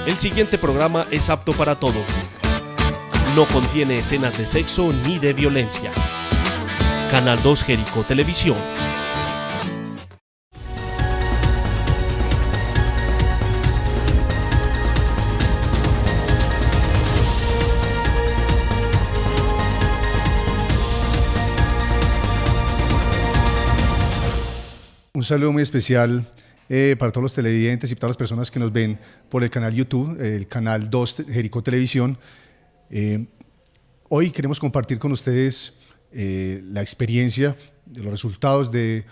El siguiente programa es apto para todos. No contiene escenas de sexo ni de violencia. Canal 2 Jericó Televisión. Un saludo muy especial para todos los televidentes y para las personas que nos ven por el canal YouTube, el canal 2 Jericó Televisión. Hoy queremos compartir con ustedes la experiencia de los resultados de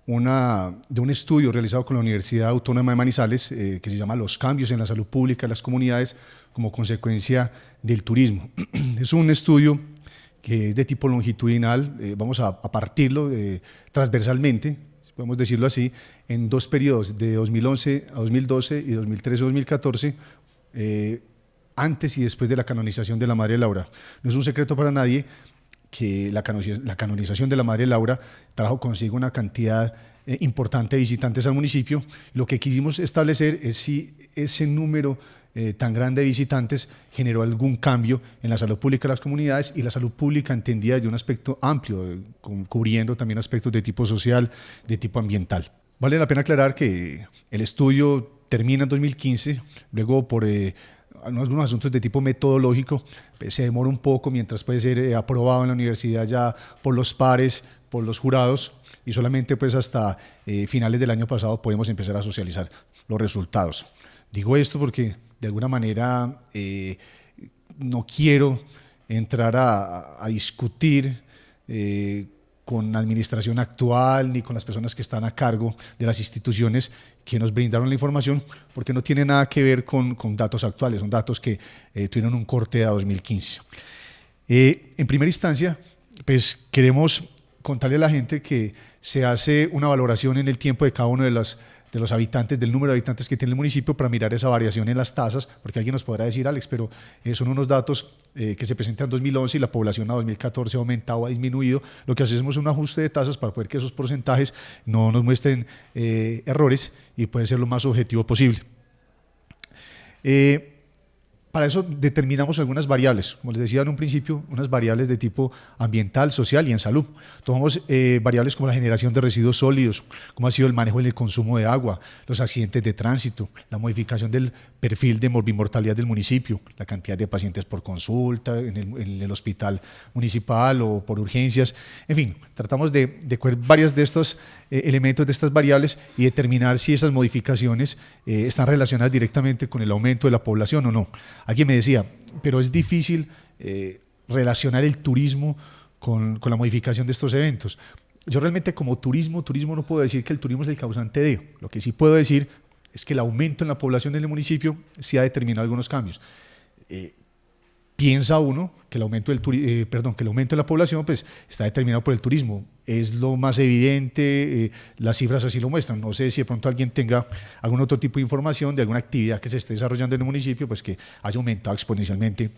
un estudio realizado con la Universidad Autónoma de Manizales que se llama Los cambios en la salud pública de las comunidades como consecuencia del turismo. Es un estudio que es de tipo longitudinal, vamos a partirlo transversalmente, podemos decirlo así, en dos periodos, de 2011 a 2012 y 2013 a 2014, antes y después de la canonización de la Madre Laura. No es un secreto para nadie que la canonización de la Madre Laura trajo consigo una cantidad importante de visitantes al municipio. Lo que quisimos establecer es si ese número tan grande de visitantes generó algún cambio en la salud pública de las comunidades, y la salud pública entendida desde un aspecto amplio, cubriendo también aspectos de tipo social, de tipo ambiental. Vale la pena aclarar que el estudio termina en 2015, luego por algunos asuntos de tipo metodológico se demora un poco mientras puede ser aprobado en la universidad ya por los pares, por los jurados, y solamente pues hasta finales del año pasado podemos empezar a socializar los resultados. Digo esto porque de alguna manera no quiero entrar a discutir con la administración actual ni con las personas que están a cargo de las instituciones que nos brindaron la información, porque no tiene nada que ver con datos actuales, son datos que tuvieron un corte a 2015. En primera instancia, pues queremos contarle a la gente que se hace una valoración en el tiempo de cada uno de los habitantes, del número de habitantes que tiene el municipio, para mirar esa variación en las tasas, porque alguien nos podrá decir, Alex, pero son unos datos que se presentan en 2011 y la población a 2014 ha aumentado o ha disminuido. Lo que hacemos es un ajuste de tasas para poder que esos porcentajes no nos muestren errores y puede ser lo más objetivo posible. Para eso determinamos algunas variables, como les decía en un principio, unas variables de tipo ambiental, social y en salud. Tomamos variables como la generación de residuos sólidos, cómo ha sido el manejo y el consumo de agua, los accidentes de tránsito, la modificación del perfil de morbimortalidad del municipio, la cantidad de pacientes por consulta en el hospital municipal o por urgencias. En fin, tratamos de coger varios de estos elementos, de estas variables, y determinar si esas modificaciones están relacionadas directamente con el aumento de la población o no. Alguien me decía, pero es difícil relacionar el turismo con la modificación de estos eventos. Yo realmente como turismo no puedo decir que el turismo es el causante de. Lo que sí puedo decir es que el aumento en la población del municipio sí ha determinado algunos cambios. Piensa uno que el aumento de la población pues, está determinado por el turismo. Es lo más evidente, las cifras así lo muestran. No sé si de pronto alguien tenga algún otro tipo de información de alguna actividad que se esté desarrollando en el municipio, pues que haya aumentado exponencialmente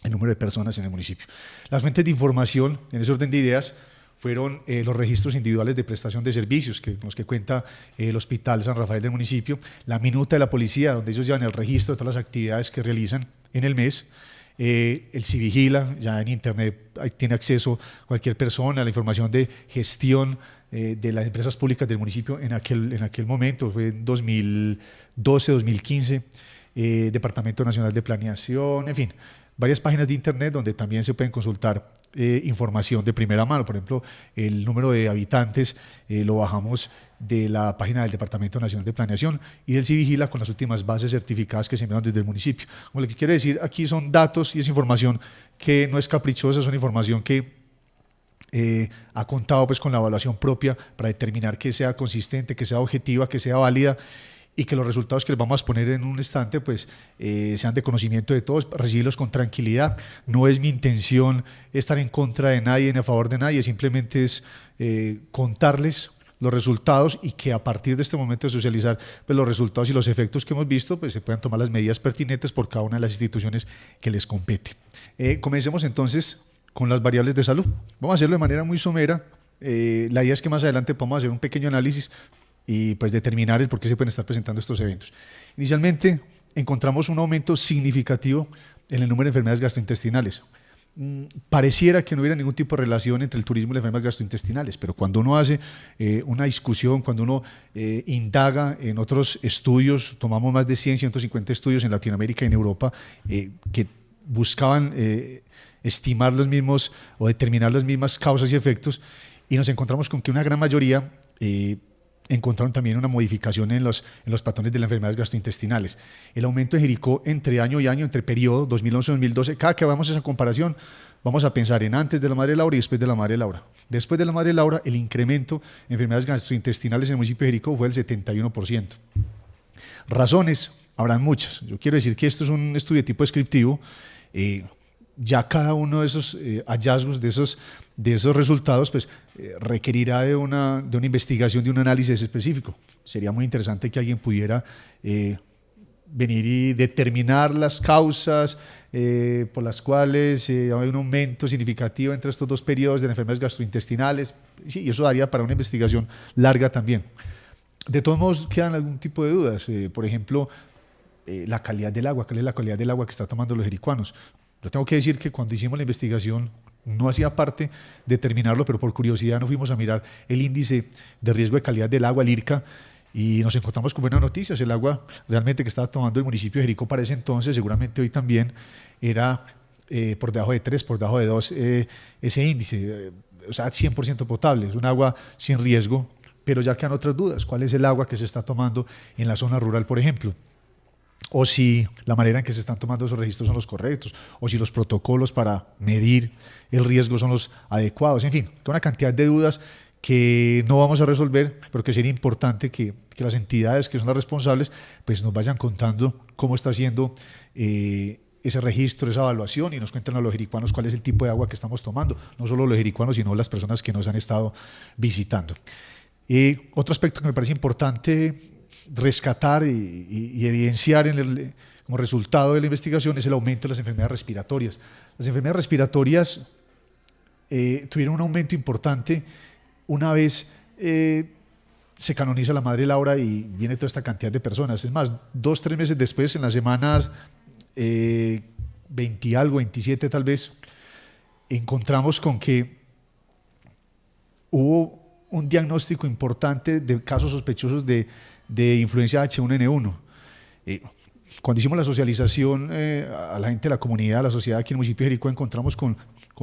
el número de personas en el municipio. Las fuentes de información, en ese orden de ideas, fueron los registros individuales de prestación de servicios con los que cuenta el Hospital San Rafael del municipio, la minuta de la policía, donde ellos llevan el registro de todas las actividades que realizan en el mes. El Civigila, ya en internet tiene acceso cualquier persona a la información de gestión de las empresas públicas del municipio en aquel momento, fue en 2012, 2015, Departamento Nacional de Planeación, en fin, varias páginas de internet donde también se pueden consultar información de primera mano. Por ejemplo, el número de habitantes lo bajamos de la página del Departamento Nacional de Planeación y del Civigila con las últimas bases certificadas que se envían desde el municipio. Como lo que quiero decir, aquí son datos y es información que no es caprichosa, es información que ha contado pues, con la evaluación propia para determinar que sea consistente, que sea objetiva, que sea válida, y que los resultados que les vamos a poner en un instante pues, sean de conocimiento de todos, recibirlos con tranquilidad. No es mi intención estar en contra de nadie ni a favor de nadie, simplemente es contarles los resultados y que a partir de este momento de socializar pues, los resultados y los efectos que hemos visto, pues se puedan tomar las medidas pertinentes por cada una de las instituciones que les compete. Comencemos entonces con las variables de salud. Vamos a hacerlo de manera muy somera. La idea es que más adelante podamos hacer un pequeño análisis y pues determinar el por qué se pueden estar presentando estos eventos. Inicialmente, encontramos un aumento significativo en el número de enfermedades gastrointestinales. Pareciera que no hubiera ningún tipo de relación entre el turismo y las enfermedades gastrointestinales, pero cuando uno hace una discusión, cuando uno indaga en otros estudios, tomamos más de 100, 150 estudios en Latinoamérica y en Europa que buscaban estimar los mismos o determinar las mismas causas y efectos, y nos encontramos con que una gran mayoría encontraron también una modificación en los patrones de las enfermedades gastrointestinales. El aumento en Jericó entre año y año, entre periodo 2011-2012, cada que hagamos esa comparación, vamos a pensar en antes de la Madre Laura y después de la Madre Laura. Después de la Madre Laura, el incremento en enfermedades gastrointestinales en el municipio de Jericó fue del 71%. Razones, habrán muchas. Yo quiero decir que esto es un estudio de tipo descriptivo. Ya cada uno de esos hallazgos, de esos resultados, pues requerirá de una investigación, de un análisis específico. Sería muy interesante que alguien pudiera venir y determinar las causas por las cuales hay un aumento significativo entre estos dos periodos de las enfermedades gastrointestinales. Sí, y eso daría para una investigación larga también. De todos modos, quedan algún tipo de dudas. Por ejemplo, la calidad del agua. ¿Cuál es la calidad del agua que están tomando los jericuanos? Yo tengo que decir que cuando hicimos la investigación no hacía parte de determinarlo, pero por curiosidad nos fuimos a mirar el índice de riesgo de calidad del agua, el IRCA, y nos encontramos con buenas noticias. El agua realmente que estaba tomando el municipio de Jericó para ese entonces, seguramente hoy también, era por debajo de 3, por debajo de 2 ese índice, o sea, 100% potable. Es un agua sin riesgo, pero ya quedan otras dudas. ¿Cuál es el agua que se está tomando en la zona rural, por ejemplo? O si la manera en que se están tomando esos registros son los correctos, o si los protocolos para medir el riesgo son los adecuados. En fin, una cantidad de dudas que no vamos a resolver, pero que sería importante que las entidades que son las responsables pues nos vayan contando cómo está haciendo ese registro, esa evaluación, y nos cuentan a los jericuanos cuál es el tipo de agua que estamos tomando, no solo los jericuanos, sino las personas que nos han estado visitando. Otro aspecto que me parece importante rescatar y evidenciar como resultado de la investigación es el aumento de las enfermedades respiratorias. Las enfermedades respiratorias tuvieron un aumento importante una vez se canoniza la Madre Laura y viene toda esta cantidad de personas. Es más, 2-3 meses después, en las semanas 20 algo, 27 tal vez, encontramos con que hubo un diagnóstico importante de casos sospechosos de influencia H1N1. Cuando hicimos la socialización a la gente de la comunidad, a la sociedad aquí en el municipio de Jericó, encontramos con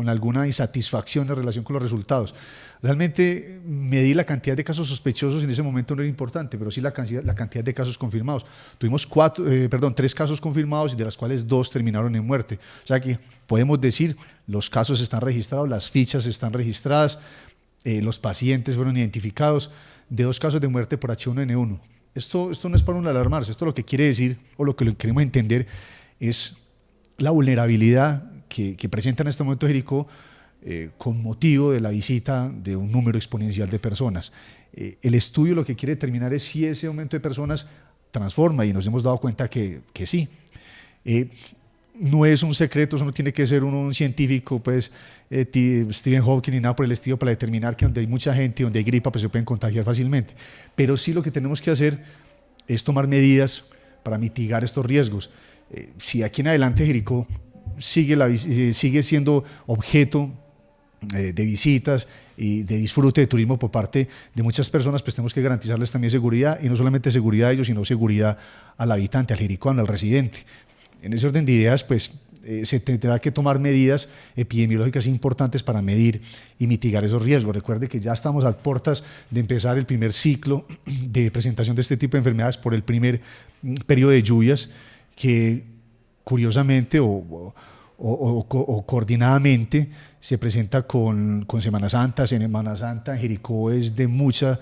alguna insatisfacción en relación con los resultados. Realmente medir la cantidad de casos sospechosos en ese momento no era importante, pero sí la cantidad de casos confirmados. Tuvimos 3 casos confirmados, y de las cuales 2 terminaron en muerte. O sea que podemos decir, los casos están registrados, las fichas están registradas, los pacientes fueron identificados, de 2 casos de muerte por H1N1. Esto no es para alarmarse, esto lo que quiere decir, o lo que queremos entender, es la vulnerabilidad que presenta en este momento Jericó con motivo de la visita de un número exponencial de personas. El estudio lo que quiere determinar es si ese aumento de personas transforma, y nos hemos dado cuenta que sí. No es un secreto, eso no tiene que ser un científico, pues Stephen Hawking ni nada por el estilo, para determinar que donde hay mucha gente, donde hay gripa, pues se pueden contagiar fácilmente. Pero sí lo que tenemos que hacer es tomar medidas para mitigar estos riesgos. Si aquí en adelante Jericó sigue siendo objeto de visitas y de disfrute de turismo por parte de muchas personas, pues tenemos que garantizarles también seguridad, y no solamente seguridad a ellos, sino seguridad al habitante, al jericuano, al residente. En ese orden de ideas, pues se tendrá que tomar medidas epidemiológicas importantes para medir y mitigar esos riesgos. Recuerde que ya estamos a puertas de empezar el primer ciclo de presentación de este tipo de enfermedades por el primer periodo de lluvias, que curiosamente o coordinadamente se presenta con Semana Santa. Semana Santa en Jericó es de mucha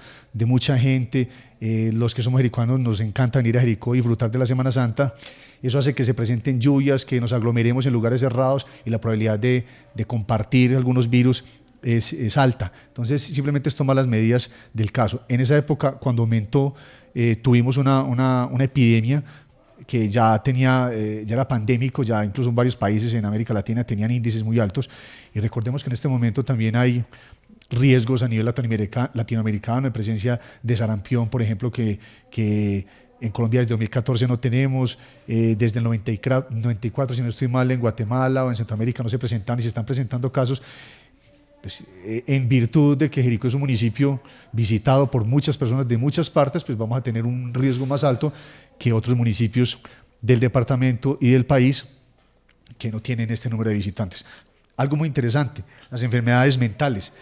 gente. Los que somos jericuanos nos encanta venir a Jericó y disfrutar de la Semana Santa. Eso hace que se presenten lluvias, que nos aglomeremos en lugares cerrados, y la probabilidad de compartir algunos virus es alta. Entonces simplemente es tomar las medidas del caso. En esa época, cuando aumentó, tuvimos una epidemia que ya era pandémico, ya incluso en varios países en América Latina tenían índices muy altos, y recordemos que en este momento también hay riesgos a nivel latinoamericano, en presencia de sarampión, por ejemplo, que En Colombia desde 2014 no tenemos, desde el 94, si no estoy mal, en Guatemala o en Centroamérica no se presentan y se están presentando casos. Pues, en virtud de que Jericó es un municipio visitado por muchas personas de muchas partes, pues vamos a tener un riesgo más alto que otros municipios del departamento y del país que no tienen este número de visitantes. Algo muy interesante, las enfermedades mentales.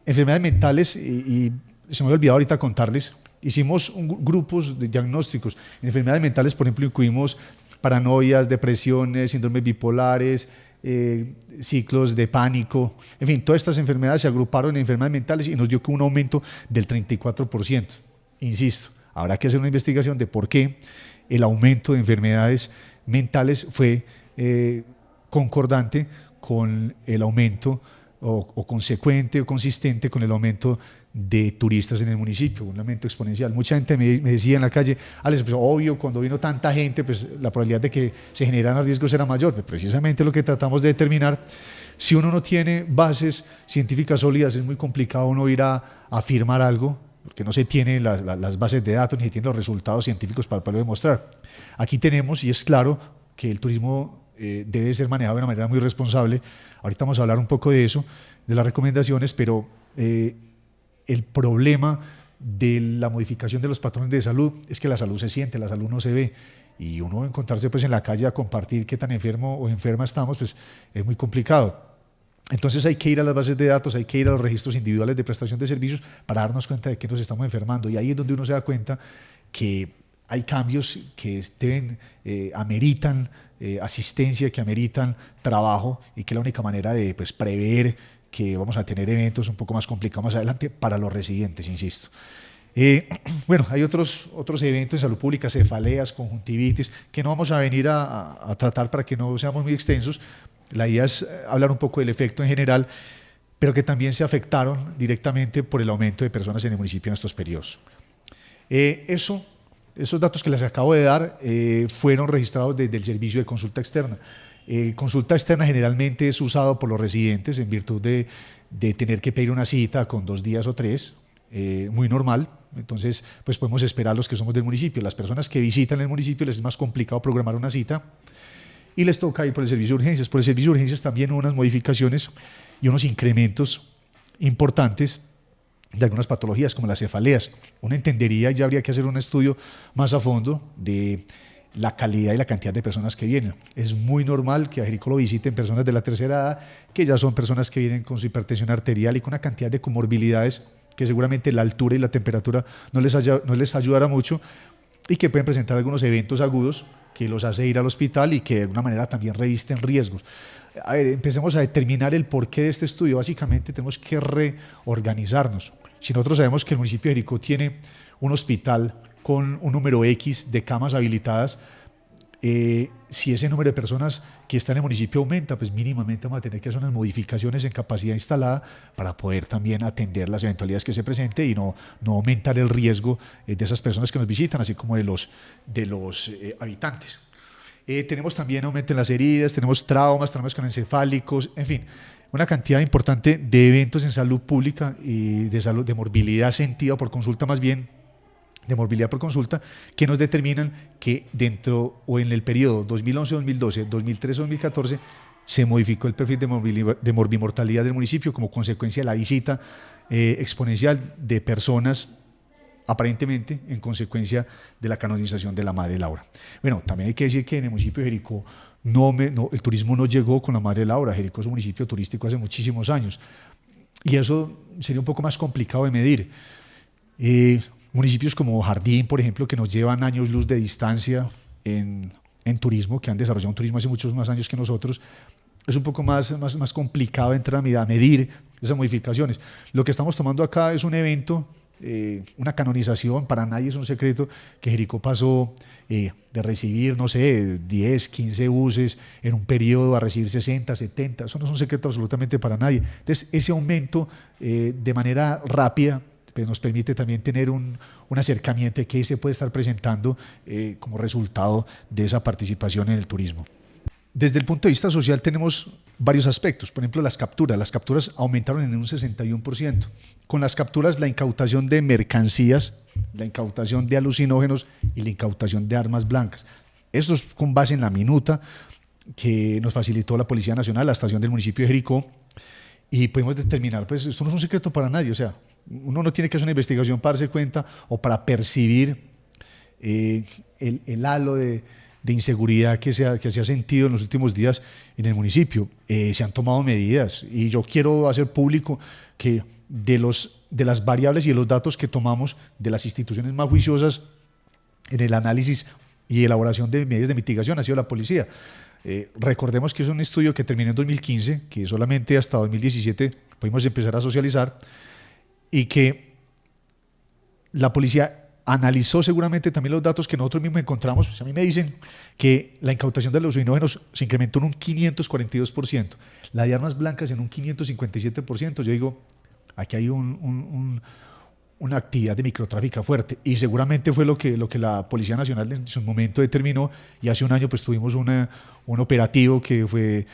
Enfermedades mentales, y se me había olvidado ahorita contarles, hicimos grupos de diagnósticos. En enfermedades mentales, por ejemplo, incluimos paranoias, depresiones, síndromes bipolares, ciclos de pánico, en fin, todas estas enfermedades se agruparon en enfermedades mentales y nos dio un aumento del 34%. Insisto, habrá que hacer una investigación de por qué el aumento de enfermedades mentales fue concordante con el aumento o consecuente o consistente con el aumento de turistas en el municipio, un aumento exponencial. Mucha gente me decía en la calle, Alex, pues obvio, cuando vino tanta gente, pues la probabilidad de que se generaran riesgos era mayor. Pero precisamente lo que tratamos de determinar, si uno no tiene bases científicas sólidas, es muy complicado uno ir a afirmar algo, porque no se tienen las bases de datos ni se tienen los resultados científicos para poderlo demostrar. Aquí tenemos, y es claro, que el turismo debe ser manejado de una manera muy responsable. Ahorita vamos a hablar un poco de eso, de las recomendaciones, pero el problema de la modificación de los patrones de salud es que la salud se siente, la salud no se ve, y uno encontrarse pues en la calle a compartir qué tan enfermo o enferma estamos, pues es muy complicado. Entonces hay que ir a las bases de datos, hay que ir a los registros individuales de prestación de servicios para darnos cuenta de que nos estamos enfermando, y ahí es donde uno se da cuenta que hay cambios que ameritan asistencia, que ameritan trabajo, y que la única manera de pues, prever que vamos a tener eventos un poco más complicados más adelante para los residentes, insisto. Bueno, hay otros eventos de salud pública, cefaleas, conjuntivitis, que no vamos a venir a tratar para que no seamos muy extensos. La idea es hablar un poco del efecto en general, pero que también se afectaron directamente por el aumento de personas en el municipio en estos periodos. Esos datos que les acabo de dar fueron registrados desde el servicio de consulta externa. Consulta externa generalmente es usado por los residentes en virtud de tener que pedir una cita con 2 días o 3, muy normal. Entonces, pues podemos esperar los que somos del municipio. Las personas que visitan el municipio les es más complicado programar una cita y les toca ir por el servicio de urgencias. Por el servicio de urgencias también hubo unas modificaciones y unos incrementos importantes de algunas patologías como las cefaleas. Uno entendería, y ya habría que hacer un estudio más a fondo de la calidad y la cantidad de personas que vienen. Es muy normal que a Jericó lo visiten personas de la tercera edad, que ya son personas que vienen con su hipertensión arterial y con una cantidad de comorbilidades que seguramente la altura y la temperatura no les ayudará mucho, y que pueden presentar algunos eventos agudos que los hace ir al hospital y que de alguna manera también revisten riesgos. A ver, empecemos a determinar el porqué de este estudio. Básicamente tenemos que reorganizarnos. Si nosotros sabemos que el municipio de Jericó tiene un hospital con un número X de camas habilitadas, si ese número de personas que está en el municipio aumenta, pues mínimamente vamos a tener que hacer unas modificaciones en capacidad instalada para poder también atender las eventualidades que se presenten y no aumentar el riesgo de esas personas que nos visitan, así como de los habitantes. Tenemos también aumento en las heridas, tenemos traumas craneoencefálicos, en fin, una cantidad importante de eventos en salud pública y de salud, de morbilidad sentida por consulta, más bien de morbilidad por consulta, que nos determinan que dentro o en el periodo 2011-2012, 2013-2014 se modificó el perfil de morbimortalidad del municipio como consecuencia de la visita exponencial de personas, aparentemente en consecuencia de la canonización de la Madre Laura. Bueno, también hay que decir que en el municipio de Jericó el turismo no llegó con la Madre Laura. Jericó es un municipio turístico hace muchísimos años y eso sería un poco más complicado de medir. Municipios como Jardín, por ejemplo, que nos llevan años luz de distancia en turismo, que han desarrollado un turismo hace muchos más años que nosotros, es un poco más complicado entrar a medir esas modificaciones. Lo que estamos tomando acá es un evento, una canonización. Para nadie es un secreto que Jericó pasó de recibir, no sé, 10, 15 buses en un periodo a recibir 60, 70, eso no es un secreto absolutamente para nadie. Entonces, ese aumento de manera rápida pues nos permite también tener un acercamiento de qué se puede estar presentando como resultado de esa participación en el turismo. Desde el punto de vista social tenemos varios aspectos. Por ejemplo, las capturas. Las capturas aumentaron en un 61%. Con las capturas, la incautación de mercancías, la incautación de alucinógenos y la incautación de armas blancas. Esto es con base en la minuta que nos facilitó la Policía Nacional, la estación del municipio de Jericó, y pudimos determinar, pues esto no es un secreto para nadie, o sea, uno no tiene que hacer una investigación para darse cuenta o para percibir el halo de inseguridad que se ha sentido en los últimos días en el municipio. Se han tomado medidas y yo quiero hacer público que de las variables y de los datos que tomamos de las instituciones más juiciosas en el análisis y elaboración de medidas de mitigación ha sido la policía. Recordemos que es un estudio que terminó en 2015, que solamente hasta 2017 pudimos empezar a socializar, y que la policía analizó seguramente también los datos que nosotros mismos encontramos. A mí me dicen que la incautación de los alucinógenos se incrementó en un 542%, la de armas blancas en un 557%. Yo digo, aquí hay una actividad de microtráfico fuerte, y seguramente fue lo que la Policía Nacional en su momento determinó, y hace un año pues tuvimos un operativo que fue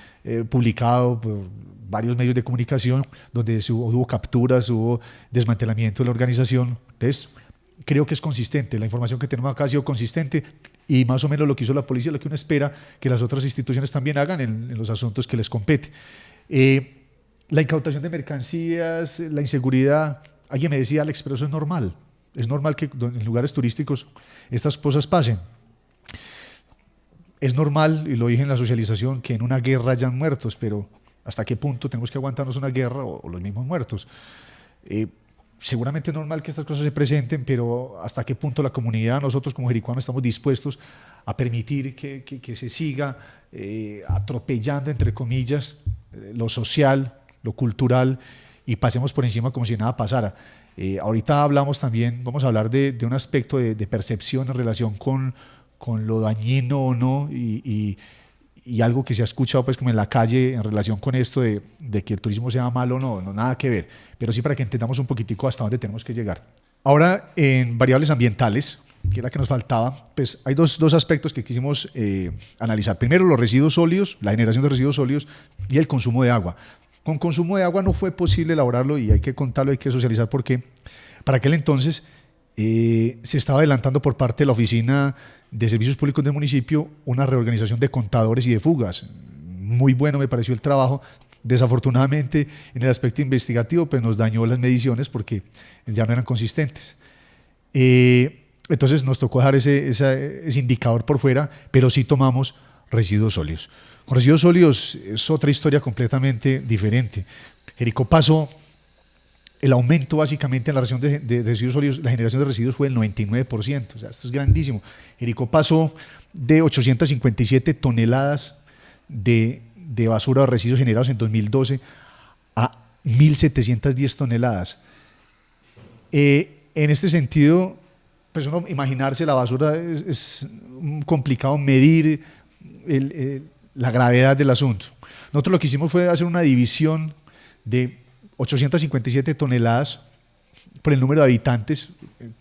publicado por varios medios de comunicación, donde hubo capturas, hubo desmantelamiento de la organización. Entonces, creo que es consistente, la información que tenemos acá ha sido consistente, y más o menos lo que hizo la policía, lo que uno espera que las otras instituciones también hagan en los asuntos que les compete. La incautación de mercancías, la inseguridad. Alguien me decía, Alex, pero eso es normal que en lugares turísticos estas cosas pasen. Es normal, y lo dije en la socialización, que en una guerra hayan muertos, pero ¿hasta qué punto tenemos que aguantarnos una guerra o los mismos muertos? Seguramente es normal que estas cosas se presenten, pero ¿hasta qué punto la comunidad, nosotros como jericuanos, estamos dispuestos a permitir que se siga atropellando, entre comillas, lo social, lo cultural, y pasemos por encima como si nada pasara? Ahorita hablamos también, vamos a hablar de un aspecto de percepción en relación con lo dañino o no, y algo que se ha escuchado pues como en la calle en relación con esto de que el turismo sea malo o no, nada que ver, pero sí para que entendamos un poquitico hasta dónde tenemos que llegar. Ahora, en variables ambientales, que es la que nos faltaba, pues hay dos aspectos que quisimos analizar. Primero, los residuos sólidos, la generación de residuos sólidos, y el consumo de agua. Con consumo de agua no fue posible elaborarlo, y hay que contarlo, hay que socializar, porque para aquel entonces se estaba adelantando por parte de la Oficina de Servicios Públicos del municipio una reorganización de contadores y de fugas. Muy bueno me pareció el trabajo. Desafortunadamente, en el aspecto investigativo, pues nos dañó las mediciones porque ya no eran consistentes. Entonces nos tocó dejar ese indicador por fuera, pero sí tomamos residuos sólidos. Con residuos sólidos es otra historia completamente diferente. Jericó pasó, el aumento básicamente en la relación de residuos sólidos, la generación de residuos fue del 99%, o sea, esto es grandísimo. Jericó pasó de 857 toneladas de basura o residuos generados en 2012 a 1.710 toneladas. En este sentido, pues uno imaginarse la basura es complicado medir la gravedad del asunto. Nosotros lo que hicimos fue hacer una división de 857 toneladas por el número de habitantes,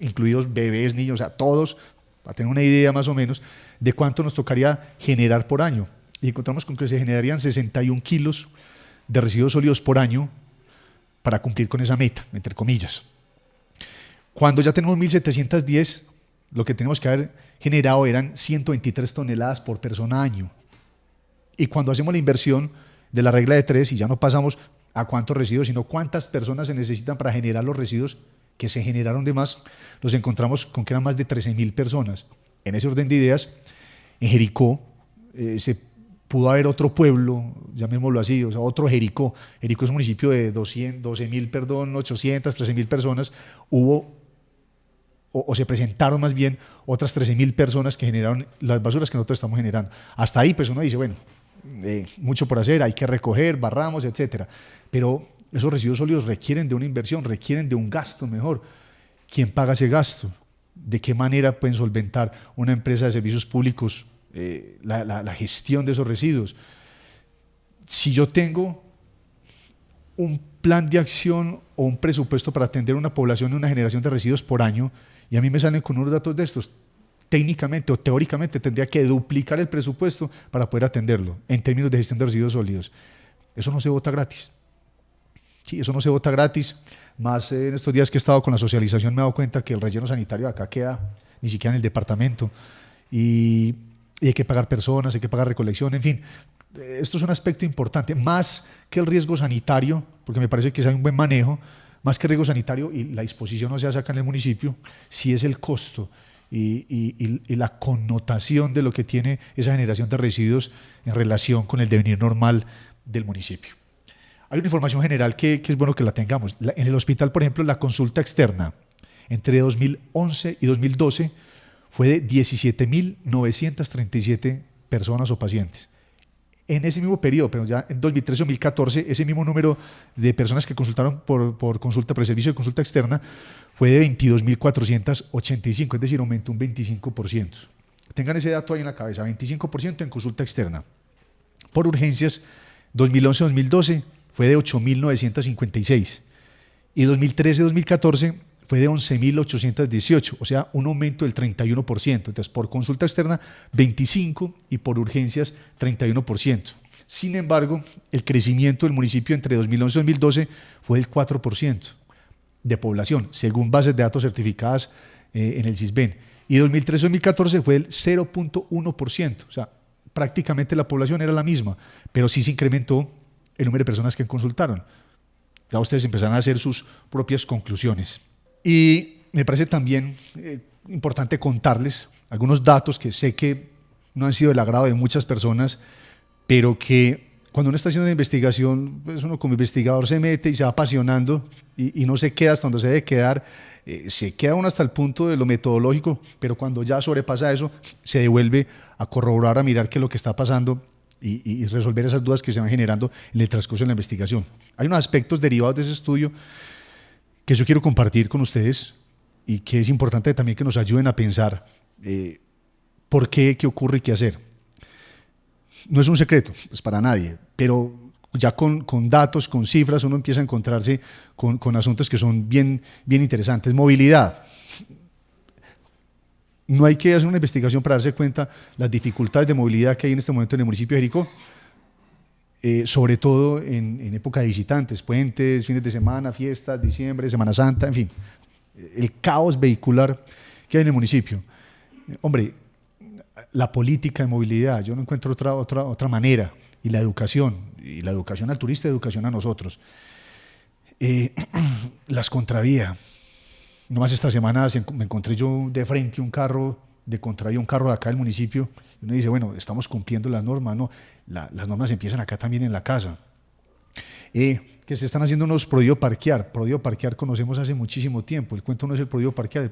incluidos bebés, niños, o sea, todos, para tener una idea más o menos de cuánto nos tocaría generar por año. Y encontramos con que se generarían 61 kilos de residuos sólidos por año para cumplir con esa meta, entre comillas. Cuando ya tenemos 1.710, lo que tenemos que haber generado eran 123 toneladas por persona año. Y cuando hacemos la inversión de la regla de 3 y ya no pasamos a cuántos residuos, sino cuántas personas se necesitan para generar los residuos que se generaron de más, nos encontramos con que eran más de 13.000 personas. En ese orden de ideas, en Jericó se pudo haber otro pueblo, llamémoslo así, o sea, otro Jericó. Jericó es un municipio de 800, 13.000 personas. Hubo, o se presentaron más bien, otras 13.000 personas que generaron las basuras que nosotros estamos generando. Hasta ahí pues uno dice, bueno, mucho por hacer, hay que recoger, barramos, etcétera. Pero esos residuos sólidos requieren de una inversión, requieren de un gasto mejor. ¿Quién paga ese gasto? ¿De qué manera pueden solventar una empresa de servicios públicos la gestión de esos residuos? Si yo tengo un plan de acción o un presupuesto para atender una población y una generación de residuos por año, y a mí me salen con unos datos de estos, técnicamente o teóricamente tendría que duplicar el presupuesto para poder atenderlo en términos de gestión de residuos sólidos. Eso no se vota gratis. Sí, eso no se vota gratis. Más en estos días que he estado con la socialización me he dado cuenta que el relleno sanitario de acá queda ni siquiera en el departamento y hay que pagar personas, hay que pagar recolección, en fin. Esto es un aspecto importante, más que el riesgo sanitario, porque me parece que hay un buen manejo, más que el riesgo sanitario y la disposición no se hace acá en el municipio, sí es el costo y la connotación de lo que tiene esa generación de residuos en relación con el devenir normal del municipio. Hay una información general que es bueno que la tengamos. En el hospital, por ejemplo, la consulta externa entre 2011 y 2012 fue de 17.937 personas o pacientes. En ese mismo periodo, pero ya en 2013-2014, ese mismo número de personas que consultaron por consulta, por el servicio de consulta externa, fue de 22.485, es decir, aumentó un 25%. Tengan ese dato ahí en la cabeza, 25% en consulta externa. Por urgencias, 2011-2012 fue de 8.956 y 2013-2014 fue de 11.818, o sea, un aumento del 31%. Entonces, por consulta externa, 25% y por urgencias, 31%. Sin embargo, el crecimiento del municipio entre 2011 y 2012 fue del 4% de población, según bases de datos certificadas en el CISBEN. Y 2013-2014 fue del 0.1%, o sea, prácticamente la población era la misma, pero sí se incrementó el número de personas que consultaron. Ya ustedes empezarán a hacer sus propias conclusiones. Y me parece también importante contarles algunos datos que sé que no han sido del agrado de muchas personas, pero que cuando uno está haciendo una investigación, pues uno como investigador se mete y se va apasionando y no se queda hasta donde se debe quedar, se queda uno hasta el punto de lo metodológico, pero cuando ya sobrepasa eso, se devuelve a corroborar, a mirar qué es lo que está pasando y resolver esas dudas que se van generando en el transcurso de la investigación. Hay unos aspectos derivados de ese estudio que yo quiero compartir con ustedes y que es importante también que nos ayuden a pensar por qué, qué ocurre y qué hacer. No es un secreto, es para nadie, pero ya con datos, con cifras, uno empieza a encontrarse con asuntos que son bien interesantes. Movilidad. No hay que hacer una investigación para darse cuenta las dificultades de movilidad que hay en este momento en el municipio de Jericó, sobre todo en época de visitantes, puentes, fines de semana, fiestas, diciembre, Semana Santa, en fin, el caos vehicular que hay en el municipio. Hombre, la política de movilidad, yo no encuentro otra manera, y la educación al turista, educación a nosotros. Las contravías. Nomás esta semana me encontré yo de frente un carro de contravía, un carro de acá del municipio, y uno dice, bueno, estamos cumpliendo las normas, no, las normas empiezan acá también en la casa. Que se están haciendo unos prohibido parquear conocemos hace muchísimo tiempo, el cuento no es el prohibido parquear,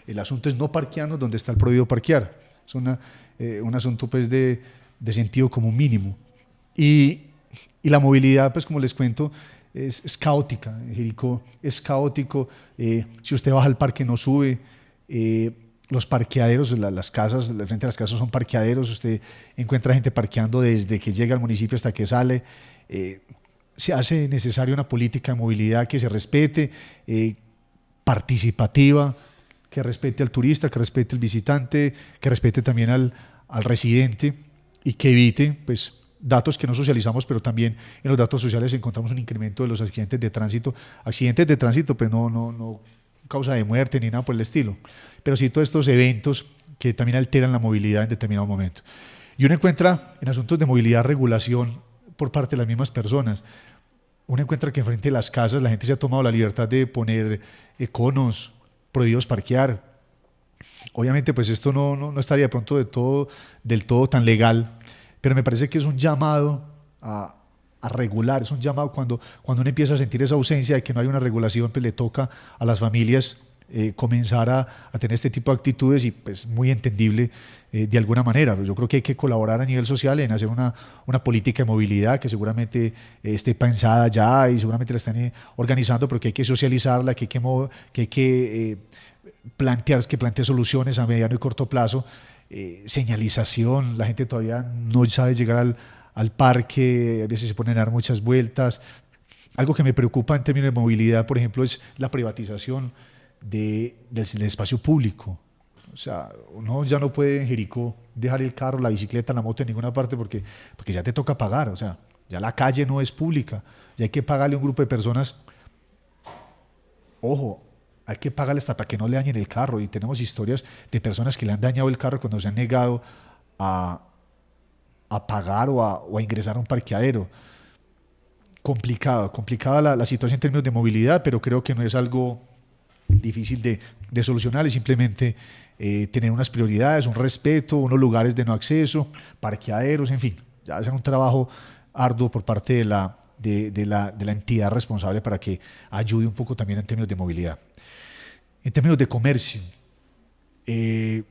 el asunto es no parquearnos donde está el prohibido parquear, es un asunto pues de sentido común mínimo. Y la movilidad, pues como les cuento, es caótica. En Jericó es caótico. Si usted baja al parque no sube. Los parqueaderos, las casas, al frente de las casas son parqueaderos. Usted encuentra gente parqueando desde que llega al municipio hasta que sale. Se hace necesaria una política de movilidad que se respete, participativa, que respete al turista, que respete al visitante, que respete también al residente y que evite, pues, datos que no socializamos, pero también en los datos sociales encontramos un incremento de los accidentes de tránsito, pero no causa de muerte ni nada por el estilo, pero sí todos estos eventos que también alteran la movilidad en determinado momento. Y uno encuentra en asuntos de movilidad regulación por parte de las mismas personas. Uno encuentra que frente a las casas la gente se ha tomado la libertad de poner conos prohibidos parquear. Obviamente pues esto no estaría de pronto del todo tan legal, pero me parece que es un llamado a regular, es un llamado cuando uno empieza a sentir esa ausencia de que no hay una regulación, pues le toca a las familias comenzar a tener este tipo de actitudes y pues muy entendible de alguna manera. Yo creo que hay que colaborar a nivel social en hacer una política de movilidad que seguramente esté pensada ya y seguramente la están organizando, pero que hay que socializarla, que hay que plantear soluciones a mediano y corto plazo. Señalización, la gente todavía no sabe llegar al parque, a veces se ponen a dar muchas vueltas. Algo que me preocupa en términos de movilidad, por ejemplo, es la privatización del espacio público. sea, uno ya no puede en Jericó dejar el carro, la bicicleta, la moto en ninguna parte porque ya te toca pagar, o sea, ya la calle no es pública, ya hay que pagarle a un grupo de personas. Ojo, hay que pagarle hasta para que no le dañen el carro, y tenemos historias de personas que le han dañado el carro cuando se han negado a pagar o a ingresar a un parqueadero. Complicada la situación en términos de movilidad, pero creo que no es algo difícil de solucionar, es simplemente tener unas prioridades, un respeto, unos lugares de no acceso, parqueaderos, en fin, ya hacer un trabajo arduo por parte de la entidad responsable para que ayude un poco también en términos de movilidad. En términos de comercio, el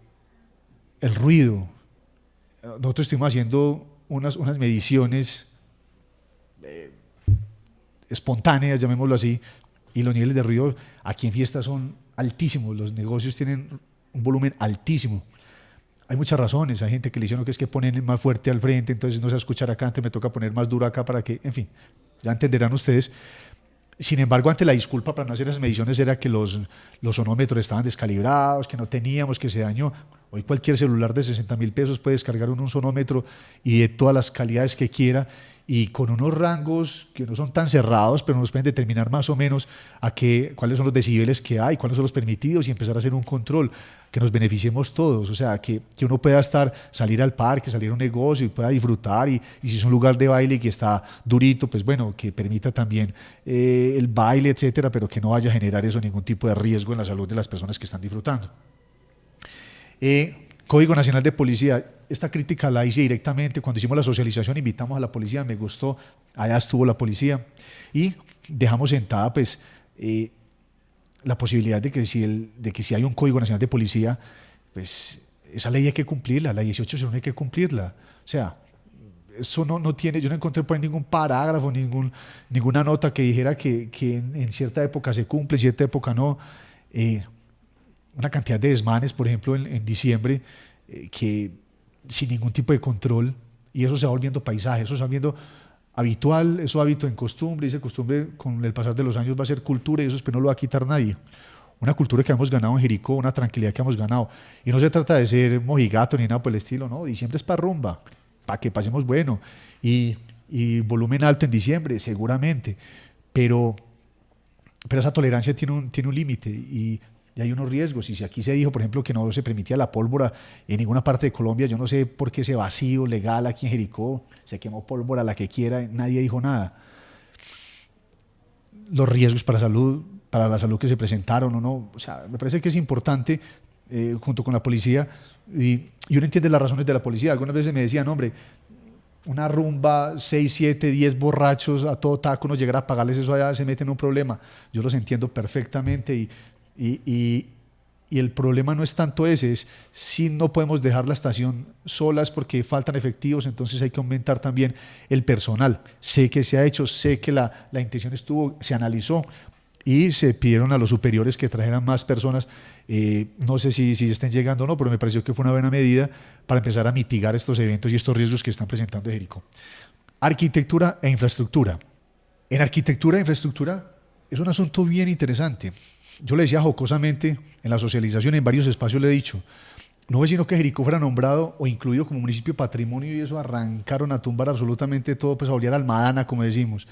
ruido, nosotros estuvimos haciendo unas mediciones espontáneas, llamémoslo así, y los niveles de ruido aquí en fiestas son altísimos, los negocios tienen un volumen altísimo. Hay muchas razones, hay gente que le dice que es que ponen más fuerte al frente, entonces no se va a escuchar acá, entonces me toca poner más duro acá para que, en fin, ya entenderán ustedes. Sin embargo, ante la disculpa para no hacer esas mediciones era que los sonómetros estaban descalibrados, que no teníamos, que se dañó. Hoy cualquier celular de 60.000 pesos puede descargar un sonómetro y de todas las calidades que quiera, y con unos rangos que no son tan cerrados, pero nos pueden determinar más o menos cuáles son los decibeles que hay, cuáles son los permitidos, y empezar a hacer un control que nos beneficiemos todos. O sea, que uno pueda salir al parque, salir a un negocio y pueda disfrutar, y si es un lugar de baile que está durito, pues bueno, que permita también el baile, etcétera, pero que no vaya a generar eso ningún tipo de riesgo en la salud de las personas que están disfrutando. Código Nacional de Policía, esta crítica la hice directamente cuando hicimos la socialización, invitamos a la policía, me gustó, allá estuvo la policía, y dejamos sentada pues la posibilidad de que si hay un Código Nacional de Policía, pues esa ley hay que cumplirla, la 1801 hay que cumplirla. O sea, eso no tiene, yo no encontré por ahí ningún parágrafo, ninguna nota que dijera que en cierta época se cumple, en cierta época no. Una cantidad de desmanes, por ejemplo, en diciembre, que sin ningún tipo de control, y eso se va volviendo paisaje, eso se va volviendo habitual, eso hábito en costumbre, y esa costumbre con el pasar de los años va a ser cultura, y eso no lo va a quitar nadie. Una cultura que hemos ganado en Jericó, una tranquilidad que hemos ganado, y no se trata de ser mojigato ni nada por el estilo, no, diciembre es para rumba, para que pasemos bueno, y volumen alto en diciembre, seguramente, pero esa tolerancia tiene un límite, y hay unos riesgos. Y si aquí se dijo, por ejemplo, que no se permitía la pólvora en ninguna parte de Colombia, yo no sé por qué ese vacío legal aquí en Jericó, se quemó pólvora la que quiera, nadie dijo nada. Los riesgos para la salud que se presentaron o no, o sea, me parece que es importante, junto con la policía, y uno entiende las razones de la policía. Algunas veces me decían, hombre, una rumba, 6, 7, 10 borrachos a todo taco, uno llegar a pagarles eso allá, se mete en un problema. Yo los entiendo perfectamente, y el problema no es tanto ese, es si no podemos dejar la estación solas porque faltan efectivos, entonces hay que aumentar también el personal. Sé que se ha hecho, sé que la intención se analizó y se pidieron a los superiores que trajeran más personas. No sé si estén llegando o no, pero me pareció que fue una buena medida para empezar a mitigar estos eventos y estos riesgos que están presentando Jericó. Arquitectura e infraestructura. En arquitectura e infraestructura es un asunto bien interesante. Yo le decía jocosamente en la socialización, en varios espacios le he dicho, no es sino que Jericó fuera nombrado o incluido como municipio patrimonio, y eso arrancaron a tumbar absolutamente todo, pues a olear almadana, como decimos.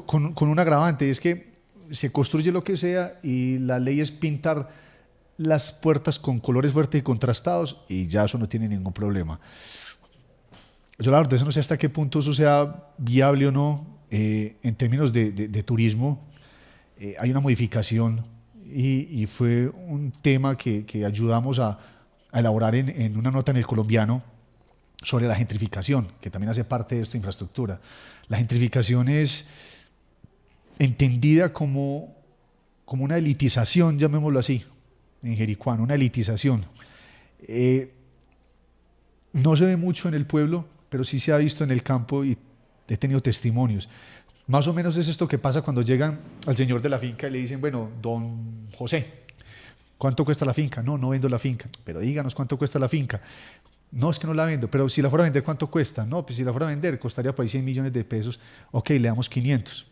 Con un agravante, es que se construye lo que sea y la ley es pintar las puertas con colores fuertes y contrastados, y ya eso no tiene ningún problema. Yo la verdad no sé hasta qué punto eso sea viable o no. En términos de turismo, hay una modificación, y fue un tema que ayudamos a elaborar en una nota en El Colombiano sobre la gentrificación, que también hace parte de esta infraestructura. La gentrificación es entendida como una elitización, llamémoslo así, en jericuano, una elitización. No se ve mucho en el pueblo, pero sí se ha visto en el campo, y he tenido testimonios. Más o menos es esto que pasa cuando llegan al señor de la finca y le dicen, bueno, don José, ¿cuánto cuesta la finca? No vendo la finca. Pero díganos cuánto cuesta la finca. No, es que no la vendo, pero si la fuera a vender, ¿cuánto cuesta? No, pues si la fuera a vender, costaría por ahí 100 millones de pesos. Ok, le damos 500.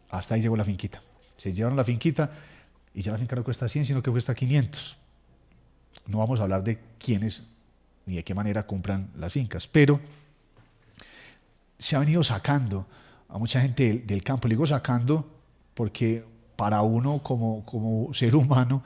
Hasta ahí llegó la finquita. Se llevaron la finquita, y ya la finca no cuesta 100, sino que cuesta 500. No vamos a hablar de quiénes ni de qué manera compran las fincas, pero se ha venido sacando a mucha gente del campo. Le digo sacando porque para uno como ser humano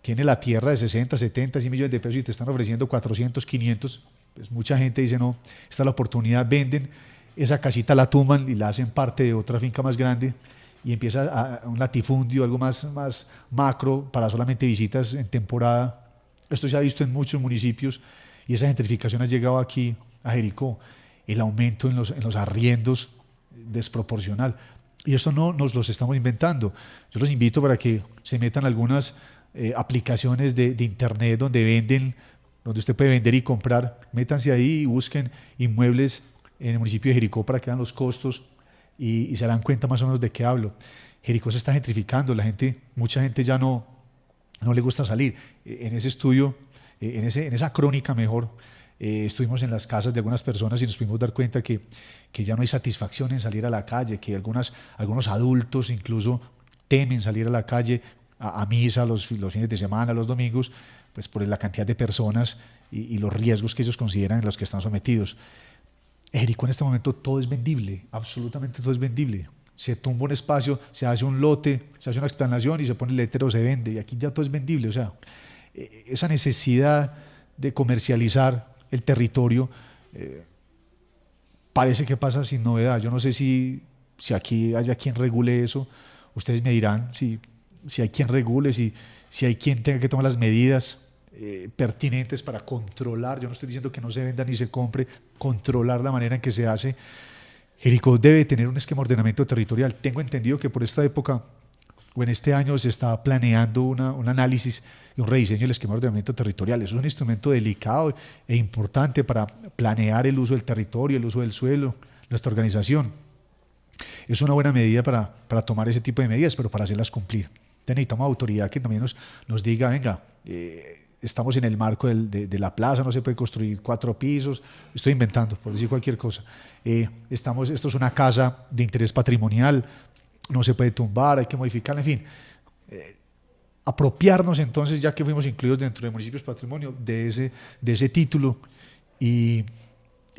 tiene la tierra de 60, 70, 100 millones de pesos y te están ofreciendo 400, 500, pues mucha gente dice no, esta es la oportunidad, venden esa casita, la tumban y la hacen parte de otra finca más grande y empieza un latifundio, algo más macro para solamente visitas en temporada. Esto se ha visto en muchos municipios y esa gentrificación ha llegado aquí a Jericó. El aumento en los arriendos desproporcional. Y esto no nos los estamos inventando. Yo los invito para que se metan algunas aplicaciones de internet donde usted puede vender y comprar. Métanse ahí y busquen inmuebles en el municipio de Jericó para que vean los costos y se dan cuenta más o menos de qué hablo. Jericó se está gentrificando, mucha gente ya no le gusta salir. En ese estudio, en esa crónica mejor, estuvimos en las casas de algunas personas y nos pudimos dar cuenta que ya no hay satisfacción en salir a la calle, que algunos adultos incluso temen salir a la calle a misa los fines de semana, los domingos, pues por la cantidad de personas y los riesgos que ellos consideran en los que están sometidos. En Jericó en este momento todo es vendible, absolutamente todo es vendible. Se tumba un espacio, se hace un lote, se hace una explanación y se pone el letrero, se vende, y aquí ya todo es vendible. O sea, esa necesidad de comercializar el territorio parece que pasa sin novedad. Yo no sé si aquí haya quien regule eso. Ustedes me dirán si hay quien regule, si hay quien tenga que tomar las medidas pertinentes para controlar. Yo no estoy diciendo que no se venda ni se compre, controlar la manera en que se hace. Jericó debe tener un esquema de ordenamiento territorial. Tengo entendido que por esta época o en este año se está planeando un análisis y un rediseño del esquema de ordenamiento territorial. Eso es un instrumento delicado e importante para planear el uso del territorio, el uso del suelo, nuestra organización. Es una buena medida para tomar ese tipo de medidas, pero para hacerlas cumplir. Necesitamos autoridad que también nos diga, venga, estamos en el marco de la plaza, no se puede construir 4 pisos, estoy inventando, por decir cualquier cosa. Esto es una casa de interés patrimonial, no se puede tumbar, hay que modificarla, en fin. Apropiarnos entonces, ya que fuimos incluidos dentro de municipios patrimonio, de ese título y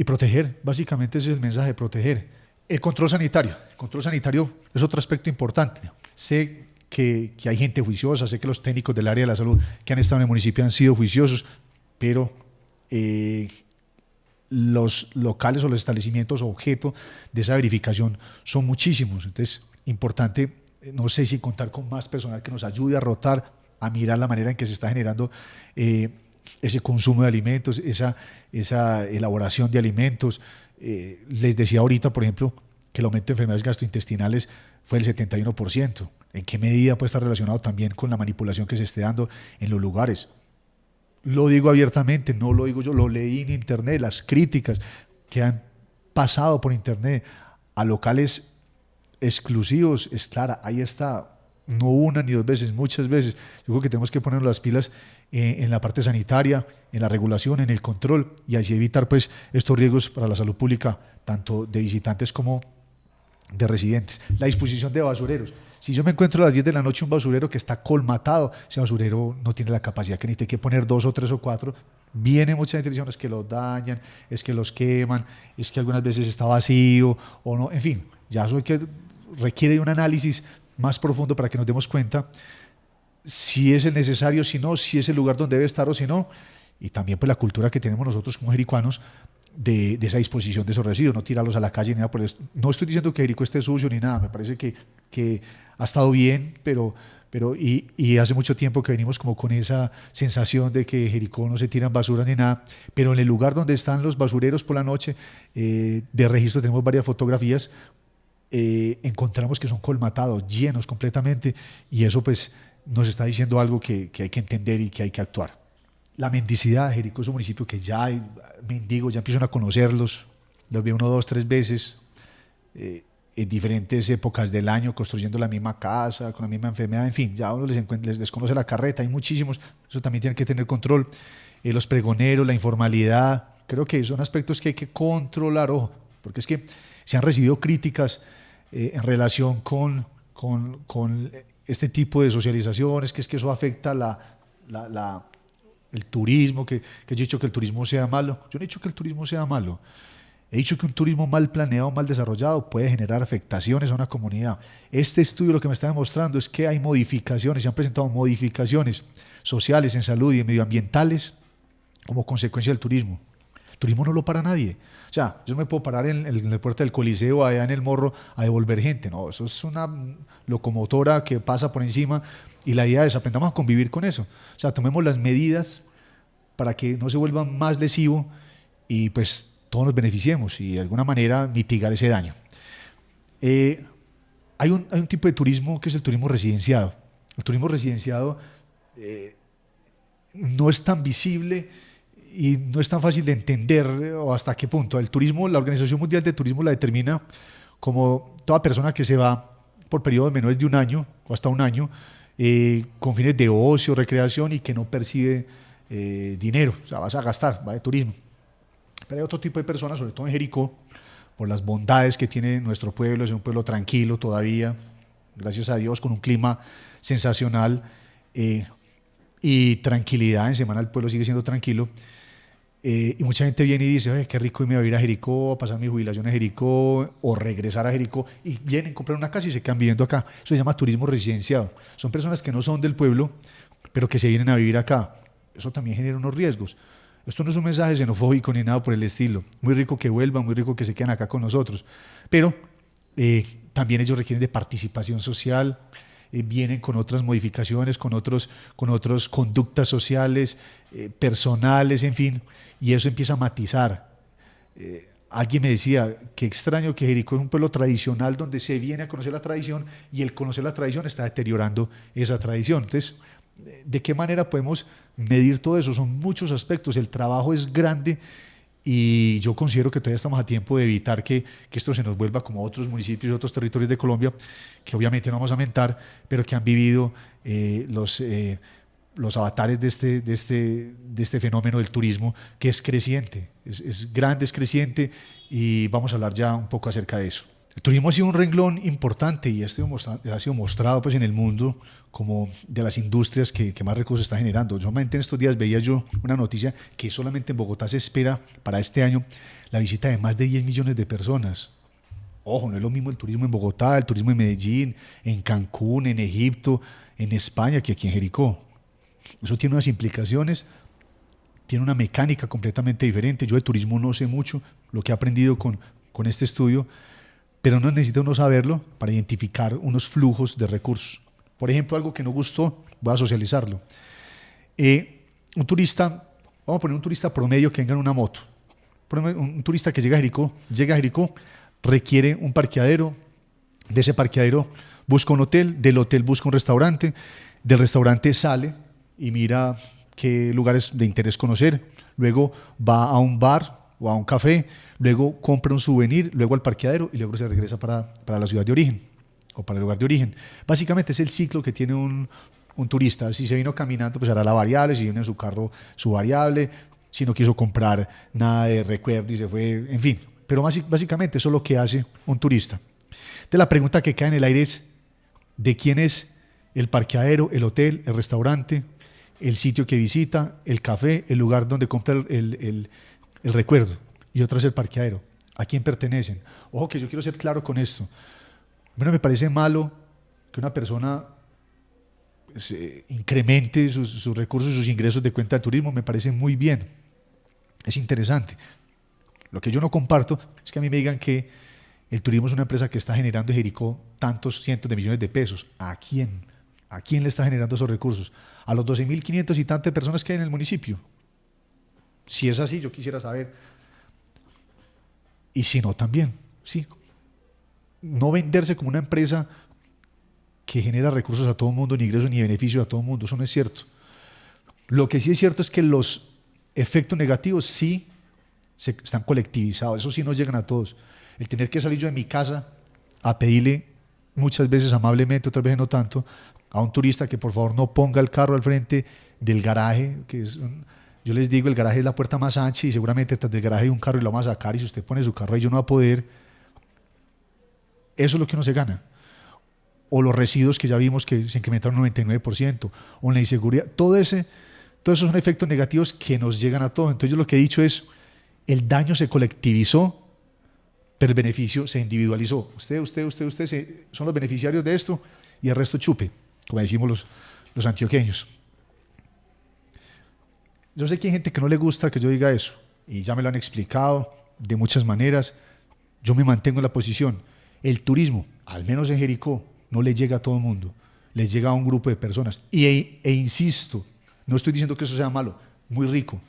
proteger, básicamente ese es el mensaje, proteger. El control sanitario es otro aspecto importante. Sé que hay gente juiciosa, sé que los técnicos del área de la salud que han estado en el municipio han sido juiciosos, pero los locales o los establecimientos objeto de esa verificación son muchísimos. Entonces, importante, no sé si contar con más personal que nos ayude a rotar, a mirar la manera en que se está generando ese consumo de alimentos, esa elaboración de alimentos. Les decía ahorita, por ejemplo, que el aumento de enfermedades gastrointestinales fue del 71%. ¿En qué medida puede estar relacionado también con la manipulación que se esté dando en los lugares? Lo digo abiertamente, no lo digo yo, lo leí en internet, las críticas que han pasado por internet a locales exclusivos, es clara, ahí está, no una ni 2 veces, muchas veces. Yo creo que tenemos que poner las pilas en la parte sanitaria, en la regulación, en el control y así evitar pues estos riesgos para la salud pública, tanto de visitantes como de residentes. La disposición de basureros. Si yo me encuentro a las 10 de la noche un basurero que está colmatado, ese basurero no tiene la capacidad que necesita, hay que poner 2 o 3 o 4. Viene mucha gente diciendo es que los dañan, es que los queman, es que algunas veces está vacío o no, en fin, ya eso requiere de un análisis más profundo para que nos demos cuenta si es el necesario, si no, si es el lugar donde debe estar o si no, y también pues la cultura que tenemos nosotros como jericuanos de esa disposición de esos residuos, no tirarlos a la calle ni nada por eso. No estoy diciendo que Jericó esté sucio ni nada, me parece que ha estado bien, pero hace mucho tiempo que venimos como con esa sensación de que Jericó no se tiran basuras ni nada, pero en el lugar donde están los basureros por la noche, de registro tenemos varias fotografías, encontramos que son colmatados, llenos completamente, y eso pues nos está diciendo algo que hay que entender y que hay que actuar. La mendicidad, Jericó es un municipio que ya hay mendigos, ya empiezan a conocerlos, los veo 1, 2, 3 veces, en diferentes épocas del año, construyendo la misma casa, con la misma enfermedad, en fin, ya uno les desconoce la carreta, hay muchísimos, eso también tiene que tener control. Los pregoneros, la informalidad, creo que son aspectos que hay que controlar, ojo, porque es que se han recibido críticas en relación con este tipo de socializaciones, que es que eso afecta el turismo, que yo he dicho que el turismo sea malo. Yo no he dicho que el turismo sea malo. He dicho que un turismo mal planeado, mal desarrollado puede generar afectaciones a una comunidad. Este estudio lo que me está demostrando es que hay modificaciones, se han presentado modificaciones sociales, en salud y medioambientales como consecuencia del turismo. El turismo no lo para nadie. O sea, yo no me puedo parar en la puerta del Coliseo, allá en el Morro, a devolver gente. No, eso es una locomotora que pasa por encima y la idea es aprendamos a convivir con eso. O sea, tomemos las medidas para que no se vuelva más lesivo y pues todos nos beneficiemos y de alguna manera mitigar ese daño. Hay un tipo de turismo que es el turismo residenciado. El turismo residenciado no es tan visible y no es tan fácil de entender o hasta qué punto. El turismo, la Organización Mundial de Turismo la determina como toda persona que se va por periodos menores de un año o hasta un año con fines de ocio, recreación y que no percibe dinero, o sea, vas a gastar, va de turismo. Pero hay otro tipo de personas, sobre todo en Jericó, por las bondades que tiene nuestro pueblo, es un pueblo tranquilo todavía, gracias a Dios, con un clima sensacional y tranquilidad. En semana el pueblo sigue siendo tranquilo. Y mucha gente viene y dice, qué rico irme a ir a Jericó, a pasar mi jubilación a Jericó o regresar a Jericó, y vienen, compran una casa y se quedan viviendo acá. Eso se llama turismo residenciado. Son personas que no son del pueblo, pero que se vienen a vivir acá. Eso también genera unos riesgos. Esto no es un mensaje xenofóbico ni nada por el estilo. Muy rico que vuelvan, muy rico que se queden acá con nosotros. Pero también ellos requieren de participación social, vienen con otras modificaciones, con otras conductas sociales, personales, en fin, y eso empieza a matizar. Alguien me decía, qué extraño que Jericó es un pueblo tradicional donde se viene a conocer la tradición y el conocer la tradición está deteriorando esa tradición. Entonces, ¿de qué manera podemos medir todo eso? Son muchos aspectos, el trabajo es grande y yo considero que todavía estamos a tiempo de evitar que esto se nos vuelva como otros municipios y otros territorios de Colombia, que obviamente no vamos a mentar, pero que han vivido los avatares de este fenómeno del turismo, que es creciente, es grande, es creciente, y vamos a hablar ya un poco acerca de eso. El turismo ha sido un renglón importante y ha sido mostrado pues, en el mundo como de las industrias que más recursos está generando. Solamente en estos días veía yo una noticia que solamente en Bogotá se espera para este año la visita de más de 10 millones de personas. Ojo, no es lo mismo el turismo en Bogotá, el turismo en Medellín, en Cancún, en Egipto, en España, que aquí en Jericó. Eso tiene unas implicaciones, tiene una mecánica completamente diferente. Yo de turismo no sé mucho, lo que he aprendido con este estudio, pero no necesita uno saberlo para identificar unos flujos de recursos. Por ejemplo, algo que no gustó, voy a socializarlo. Un turista, vamos a poner un turista promedio que venga en una moto. Un turista que llega a Jericó, requiere un parqueadero, de ese parqueadero busca un hotel, del hotel busca un restaurante, del restaurante sale y mira qué lugares de interés conocer, luego va a un bar o a un café, luego compra un souvenir, luego al parqueadero y luego se regresa para la ciudad de origen o para el lugar de origen. Básicamente es el ciclo que tiene un turista. Si se vino caminando, pues hará la variable, si viene en su carro, su variable, si no quiso comprar nada de recuerdo y se fue, en fin. Pero básicamente eso es lo que hace un turista. Entonces la pregunta que queda en el aire es, ¿de quién es el parqueadero, el hotel, el restaurante, el sitio que visita, el café, el lugar donde compra el recuerdo? Y otra es el parqueadero. ¿A quién pertenecen? Ojo que yo quiero ser claro con esto. Bueno, me parece malo que una persona incremente sus recursos, sus ingresos de cuenta de turismo. Me parece muy bien. Es interesante. Lo que yo no comparto es que a mí me digan que el turismo es una empresa que está generando en Jericó tantos cientos de millones de pesos. ¿A quién? ¿A quién le está generando esos recursos? A los 12.500 y tantas personas que hay en el municipio. Si es así, yo quisiera saber. Y si no, también, sí. No venderse como una empresa que genera recursos a todo el mundo, ni ingresos ni beneficios a todo el mundo, eso no es cierto. Lo que sí es cierto es que los efectos negativos sí están colectivizados, eso sí nos llegan a todos. El tener que salir yo de mi casa a pedirle muchas veces amablemente, otras veces no tanto, a un turista que por favor no ponga el carro al frente del garaje, yo les digo, el garaje es la puerta más ancha y seguramente tras del garaje hay un carro y lo vamos a sacar, y si usted pone su carro ahí yo no va a poder. Eso es lo que uno se gana. o los residuos que ya vimos que se incrementaron un 99%, o en la inseguridad, todos esos son efectos negativos que nos llegan a todos. Entonces yo lo que he dicho es, el daño se colectivizó, pero el beneficio se individualizó. Usted son los beneficiarios de esto y el resto chupe, como decimos los antioqueños. Yo sé que hay gente que no le gusta que yo diga eso, y ya me lo han explicado de muchas maneras. Yo me mantengo en la posición. El turismo, al menos en Jericó, no le llega a todo el mundo, le llega a un grupo de personas. E insisto, no estoy diciendo que eso sea malo, muy rico,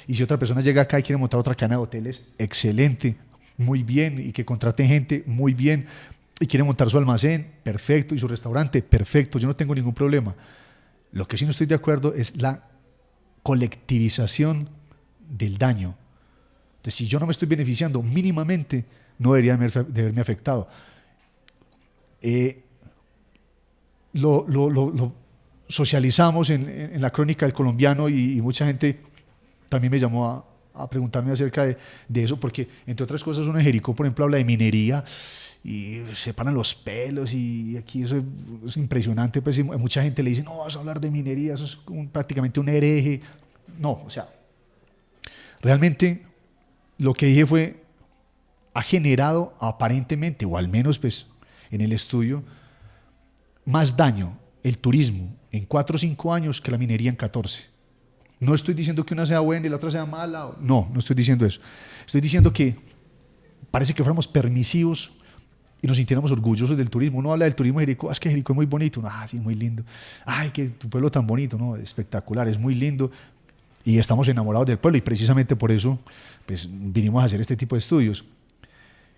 y si otra persona llega acá y quiere montar otra cadena de hoteles, excelente, muy bien, y que contrate gente, muy bien, y quiere montar su almacén, perfecto, y su restaurante, perfecto, yo no tengo ningún problema. Lo que sí no estoy de acuerdo es la colectivización del daño. Entonces, si yo no me estoy beneficiando mínimamente, no debería de haberme afectado. Lo socializamos en la crónica del colombiano, y mucha gente también me llamó a preguntarme acerca de eso, porque entre otras cosas uno en Jericó, por ejemplo, habla de minería y se paran los pelos, y aquí eso es impresionante. Pues mucha gente le dice, no vas a hablar de minería, eso es prácticamente un hereje. No, o sea, realmente lo que dije fue, ha generado aparentemente, o al menos pues en el estudio, más daño el turismo en 4 o 5 años que la minería en 14. No estoy diciendo que una sea buena y la otra sea mala, no estoy diciendo eso. Estoy diciendo que parece que fuéramos permisivos y nos sintiéramos orgullosos del turismo. Uno habla del turismo de Jericó, es que Jericó es muy bonito, sí, muy lindo. Ay, que tu pueblo tan bonito, no, espectacular, es muy lindo, y estamos enamorados del pueblo, y precisamente por eso pues vinimos a hacer este tipo de estudios.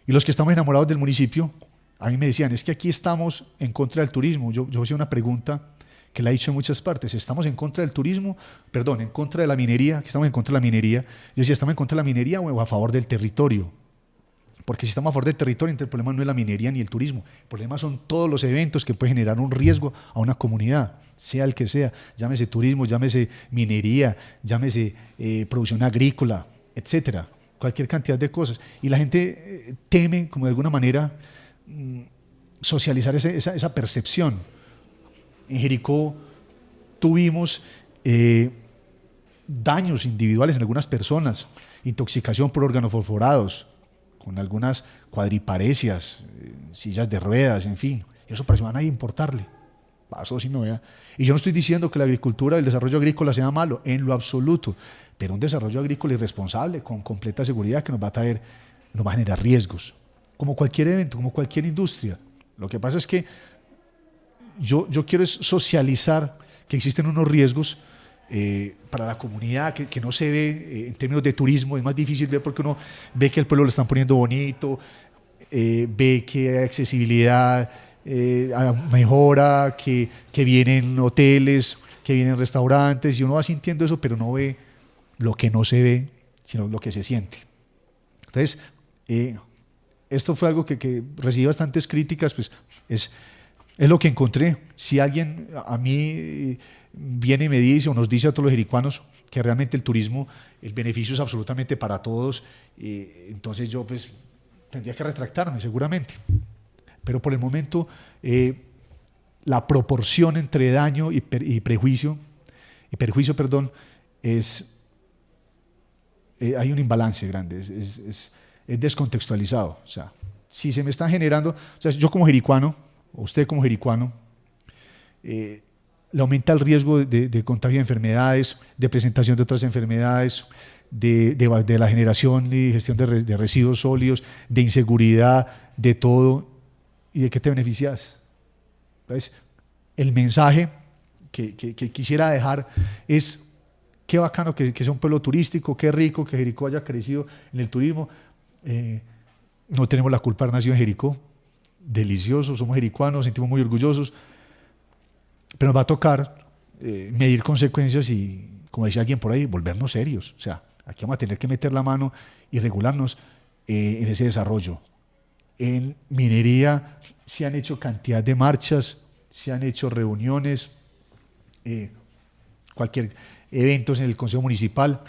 Y los que estamos enamorados del municipio, a mí me decían, es que aquí estamos en contra del turismo. Yo hacía una pregunta que la he dicho en muchas partes, ¿estamos en contra del turismo? Perdón, en contra de la minería, que estamos en contra de la minería. Yo decía, ¿estamos en contra de la minería o a favor del territorio? Porque si estamos a favor del territorio, entonces el problema no es la minería ni el turismo, el problema son todos los eventos que pueden generar un riesgo a una comunidad, sea el que sea, llámese turismo, llámese minería, llámese producción agrícola, etcétera, cualquier cantidad de cosas. Y la gente teme, como de alguna manera, socializar esa percepción. En Jericó tuvimos daños individuales en algunas personas, intoxicación por organofosforados, con algunas cuadriparesias, sillas de ruedas, en fin. Eso pareció a nadie importarle. Pasó sin novedad. Y yo no estoy diciendo que la agricultura, el desarrollo agrícola sea malo, en lo absoluto, pero un desarrollo agrícola irresponsable, con completa seguridad, que nos va a generar riesgos. Como cualquier evento, como cualquier industria. Lo que pasa es que yo quiero socializar que existen unos riesgos para la comunidad que no se ve en términos de turismo. Es más difícil ver porque uno ve que el pueblo lo están poniendo bonito, ve que hay accesibilidad, mejora, que vienen hoteles, que vienen restaurantes, y uno va sintiendo eso, pero no ve lo que no se ve, sino lo que se siente. Entonces, esto fue algo que recibí bastantes críticas, pues es lo que encontré. Si alguien a mí viene y me dice, o nos dice a todos los jericuanos, que realmente el turismo, el beneficio es absolutamente para todos, entonces yo pues tendría que retractarme seguramente. Pero por el momento la proporción entre daño y perjuicio, es hay un imbalance grande, es descontextualizado. O sea, si se me están generando, o sea, yo como jericuano, o usted como jericuano, le aumenta el riesgo de contagio de enfermedades, de presentación de otras enfermedades, de la generación y gestión de residuos sólidos, de inseguridad, de todo. ¿Y de qué te beneficias? Entonces, el mensaje que quisiera dejar es: qué bacano que sea un pueblo turístico, qué rico que Jericó haya crecido en el turismo. No tenemos la culpa de haber nacido en Jericó. Delicioso, somos jericuanos, nos sentimos muy orgullosos, pero nos va a tocar medir consecuencias y, como decía alguien por ahí, volvernos serios. O sea, aquí vamos a tener que meter la mano y regularnos en ese desarrollo. En minería se han hecho cantidad de marchas, se han hecho reuniones, cualquier eventos en el Consejo Municipal,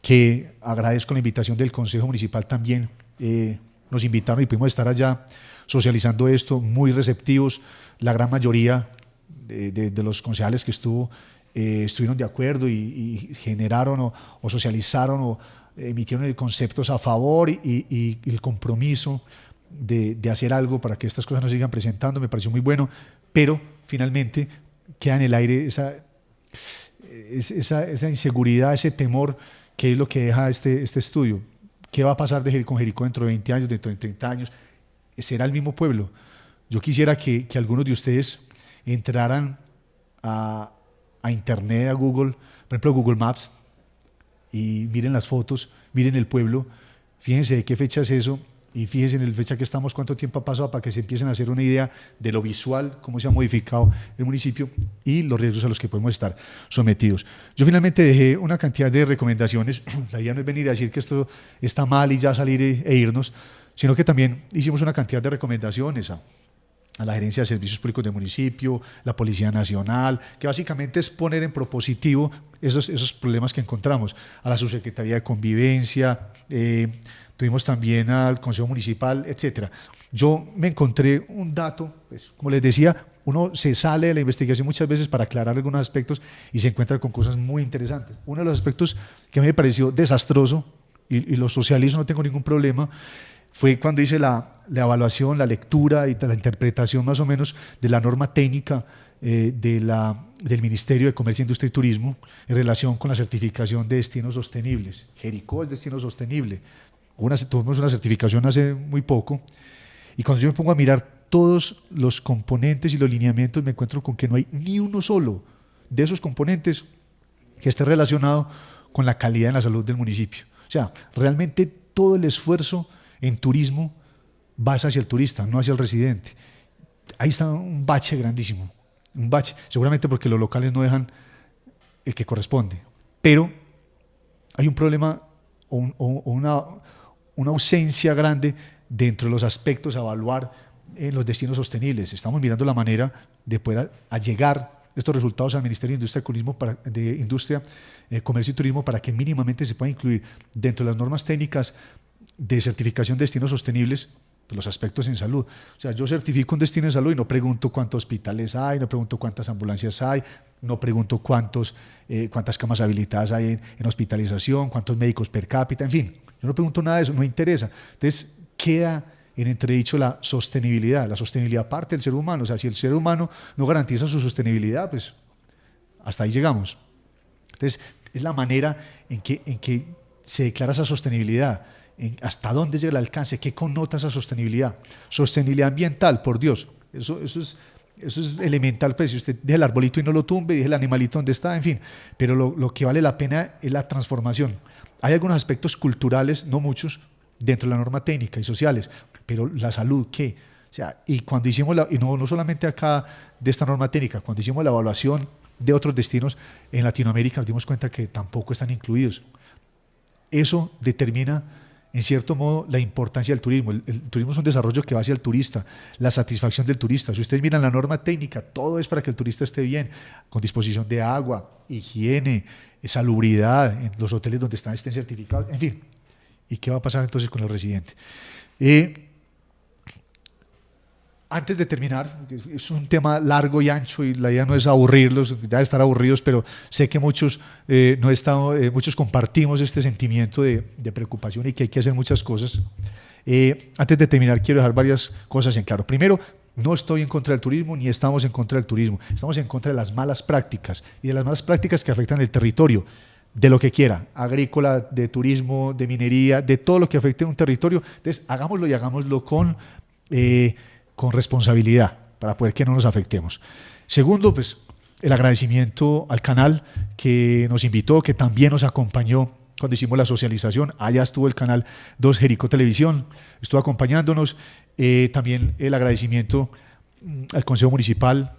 que agradezco la invitación del Consejo Municipal también. Nos invitaron y pudimos estar allá socializando esto, muy receptivos. La gran mayoría de los concejales que estuvieron de acuerdo y generaron o socializaron o emitieron conceptos a favor y el compromiso de hacer algo para que estas cosas no se sigan presentando, me pareció muy bueno, pero finalmente queda en el aire esa inseguridad, ese temor, que es lo que deja este estudio. ¿Qué va a pasar con Jericó dentro de 20 años, dentro de 30 años? ¿Será el mismo pueblo? Yo quisiera que algunos de ustedes entraran a internet, a Google, por ejemplo Google Maps, y miren las fotos, miren el pueblo, fíjense de qué fecha es eso, y fíjense en la fecha que estamos, cuánto tiempo ha pasado, para que se empiecen a hacer una idea de lo visual, cómo se ha modificado el municipio y los riesgos a los que podemos estar sometidos. Yo finalmente dejé una cantidad de recomendaciones. La idea no es venir a decir que esto está mal y ya salir e irnos, sino que también hicimos una cantidad de recomendaciones a la Gerencia de Servicios Públicos del municipio, la Policía Nacional, que básicamente es poner en propositivo esos problemas que encontramos, a la Subsecretaría de Convivencia, tuvimos también al Consejo Municipal, etcétera. Yo me encontré un dato, pues, como les decía, uno se sale de la investigación muchas veces para aclarar algunos aspectos y se encuentra con cosas muy interesantes. Uno de los aspectos que a mí me pareció desastroso, y lo socializo, no tengo ningún problema, fue cuando hice la evaluación, la lectura y la interpretación más o menos de la norma técnica del Ministerio de Comercio, Industria y Turismo en relación con la certificación de destinos sostenibles. Jericó es destino sostenible. Tuvimos una certificación hace muy poco, y cuando yo me pongo a mirar todos los componentes y los lineamientos, me encuentro con que no hay ni uno solo de esos componentes que esté relacionado con la calidad en la salud del municipio. O sea, realmente todo el esfuerzo en turismo va hacia el turista, no hacia el residente. Ahí está un bache grandísimo, un bache, seguramente porque los locales no dejan el que corresponde, pero hay un problema o una ausencia grande dentro de los aspectos a evaluar en los destinos sostenibles. Estamos mirando la manera de poder allegar estos resultados al Ministerio de Industria, Comercio y Turismo, para que mínimamente se pueda incluir dentro de las normas técnicas de certificación de destinos sostenibles los aspectos en salud. O sea, yo certifico un destino en salud y no pregunto cuántos hospitales hay, no pregunto cuántas ambulancias hay, no pregunto cuántas camas habilitadas hay en hospitalización, cuántos médicos per cápita, en fin, yo no pregunto nada de eso, no me interesa. Entonces queda en entredicho la sostenibilidad parte del ser humano. O sea, si el ser humano no garantiza su sostenibilidad, pues hasta ahí llegamos. Entonces es la manera en que se declara esa sostenibilidad, hasta dónde llega el alcance, qué connota esa sostenibilidad. Sostenibilidad ambiental, por Dios, eso es elemental. Pues si usted deja el arbolito y no lo tumbe, deja el animalito donde está, en fin, pero lo que vale la pena es la transformación. Hay algunos aspectos culturales, no muchos, dentro de la norma técnica y sociales, pero la salud, ¿qué? O sea, y cuando hicimos y no solamente acá de esta norma técnica, cuando hicimos la evaluación de otros destinos en Latinoamérica, nos dimos cuenta que tampoco están incluidos. Eso determina, en cierto modo, la importancia del turismo. El turismo es un desarrollo que va hacia el turista, la satisfacción del turista. Si ustedes miran la norma técnica, todo es para que el turista esté bien, con disposición de agua, higiene, salubridad, en los hoteles donde estén certificados, en fin. ¿Y qué va a pasar entonces con el residente? Antes de terminar, es un tema largo y ancho y la idea no es aburrirlos, ya estar aburridos, pero sé que muchos compartimos este sentimiento de preocupación y que hay que hacer muchas cosas. Antes de terminar, quiero dejar varias cosas en claro. Primero, no estoy en contra del turismo ni estamos en contra del turismo. Estamos en contra de las malas prácticas y de las malas prácticas que afectan el territorio, de lo que quiera, agrícola, de turismo, de minería, de todo lo que afecte a un territorio. Entonces, hagámoslo y hagámoslo con responsabilidad para poder que no nos afectemos. Segundo, pues el agradecimiento al canal que nos invitó, que también nos acompañó cuando hicimos la socialización. Allá estuvo el canal 2 Jericó Televisión, estuvo acompañándonos. También el agradecimiento al Consejo Municipal,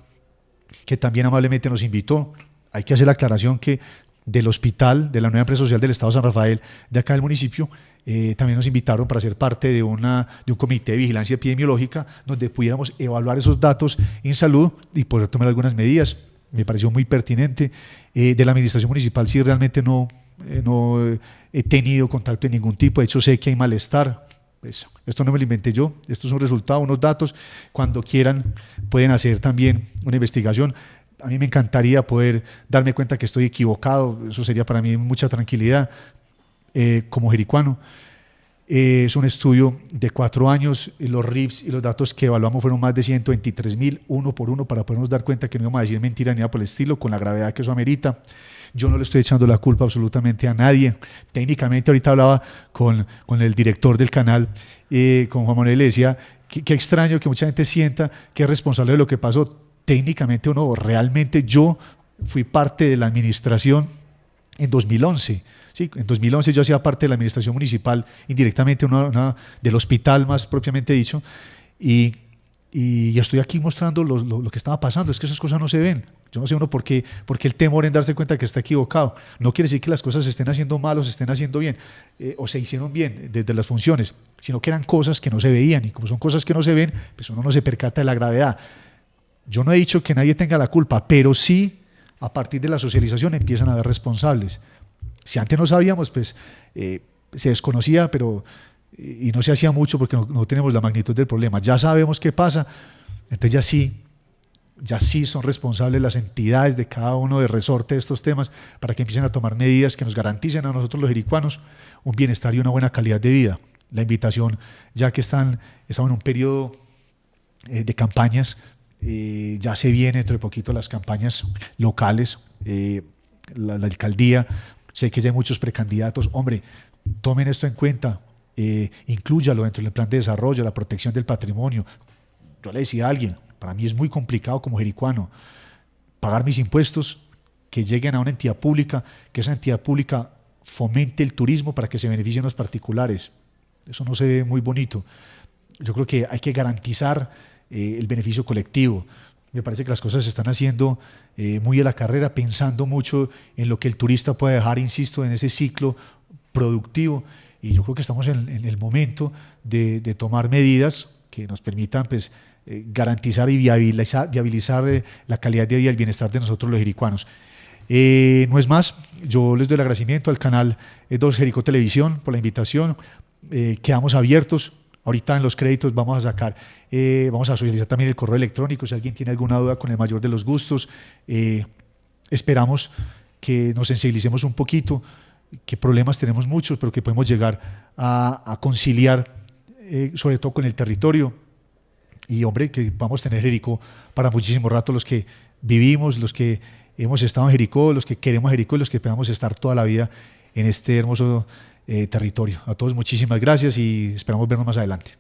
que también amablemente nos invitó. Hay que hacer la aclaración que del hospital, de la nueva empresa social del Estado San Rafael, de acá del municipio, también nos invitaron para ser parte de un comité de vigilancia epidemiológica donde pudiéramos evaluar esos datos en salud y poder tomar algunas medidas. Me pareció muy pertinente. De la administración municipal sí, realmente no he tenido contacto de ningún tipo. De hecho, sé que hay malestar Pues esto no me lo inventé yo, esto es un resultado, unos datos. Cuando quieran pueden hacer también una investigación. A mí me encantaría poder darme cuenta que estoy equivocado, eso sería para mí mucha tranquilidad como jericuano. Es un estudio de 4 años, y los RIPS y los datos que evaluamos fueron más de 123.000, uno por uno, para podernos dar cuenta que no íbamos a decir mentira ni nada por el estilo, con la gravedad que eso amerita. Yo no le estoy echando la culpa absolutamente a nadie. Técnicamente, ahorita hablaba con el director del canal, con Juan Manuel, le decía, qué extraño que mucha gente sienta que es responsable de lo que pasó. Técnicamente o no, realmente yo fui parte de la administración en 2011. Sí, en 2011 yo hacía parte de la administración municipal, indirectamente del hospital más propiamente dicho, y estoy aquí mostrando lo que estaba pasando. Es que esas cosas no se ven. Yo no sé uno por qué el temor en darse cuenta que está equivocado. No quiere decir que las cosas se estén haciendo mal o se estén haciendo bien, o se hicieron bien desde las funciones, sino que eran cosas que no se veían, y como son cosas que no se ven, pues uno no se percata de la gravedad. Yo no he dicho que nadie tenga la culpa, pero sí, a partir de la socialización empiezan a haber responsables. Si antes no sabíamos, pues se desconocía, y no se hacía mucho porque no tenemos la magnitud del problema. Ya sabemos qué pasa, entonces ya sí son responsables las entidades de cada uno de resorte de estos temas, para que empiecen a tomar medidas que nos garanticen a nosotros los jericuanos un bienestar y una buena calidad de vida. La invitación, ya que estamos en un periodo de campañas, ya se viene dentro de poquito las campañas locales, la alcaldía. Sé que ya hay muchos precandidatos. Hombre, tomen esto en cuenta, inclúyalo dentro del plan de desarrollo, la protección del patrimonio. Yo le decía a alguien, para mí es muy complicado como jericuano pagar mis impuestos, que lleguen a una entidad pública, que esa entidad pública fomente el turismo para que se beneficien los particulares. Eso no se ve muy bonito. Yo creo que hay que garantizar el beneficio colectivo. Me parece que las cosas se están haciendo muy a la carrera, pensando mucho en lo que el turista puede dejar, insisto, en ese ciclo productivo, y yo creo que estamos en el momento de tomar medidas que nos permitan, pues, garantizar y viabilizar la calidad de vida y el bienestar de nosotros los jericuanos. No es más, yo les doy el agradecimiento al canal 2 Jericó Televisión por la invitación. Quedamos abiertos. Ahorita en los créditos vamos a socializar también el correo electrónico, si alguien tiene alguna duda, con el mayor de los gustos. Esperamos que nos sensibilicemos un poquito, que problemas tenemos muchos, pero que podemos llegar a conciliar, sobre todo con el territorio. Y hombre, que vamos a tener Jericó para muchísimo rato, los que vivimos, los que hemos estado en Jericó, los que queremos Jericó y los que esperamos estar toda la vida en este hermoso territorio. A todos muchísimas gracias y esperamos vernos más adelante.